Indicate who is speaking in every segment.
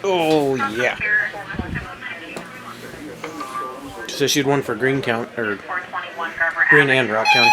Speaker 1: Oh, yeah. Just issued one for Green County, or Green and Rock County.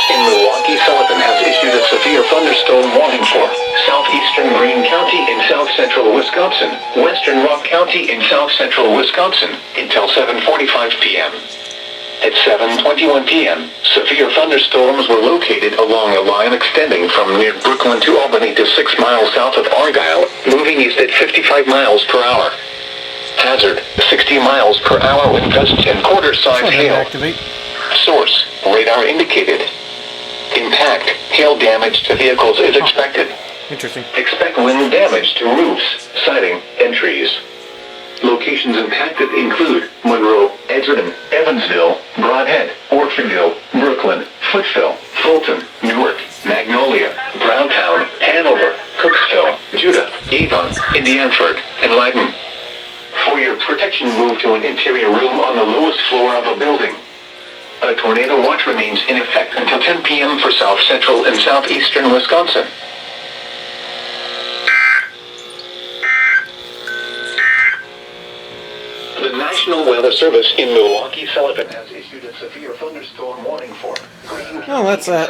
Speaker 2: In Milwaukee-Sullivan has issued a severe thunderstorm warning for southeastern Greene County in south-central Wisconsin, western Rock County in south-central Wisconsin, until 7:45 p.m. At 7:21 p.m., severe thunderstorms were located along a line extending from near Brookland to Albany to 6 miles south of Argyle, moving east at 55 miles per hour. Hazard, 60 miles per hour wind gusts and quarter-size hail.
Speaker 1: Activate.
Speaker 2: Source, radar indicated. Impact, hail damage to vehicles is expected.
Speaker 1: Interesting.
Speaker 2: Expect wind damage to roofs, siding, and trees. Locations impacted include Monroe, Edgerton, Evansville, Brodhead, Orfordville, Brookland, Footville, Fulton, Newark, Magnolia, Browntown, Hanover, Cooksville, Judah, Avon, Indianford, and Leiden. For your protection, move to an interior room on the lowest floor of a building. A tornado watch remains in effect until 10 p.m. for south-central and southeastern Wisconsin. The National Weather Service in Milwaukee-Sullivan has issued a severe thunderstorm warning for Greene County.
Speaker 1: Oh, that's that.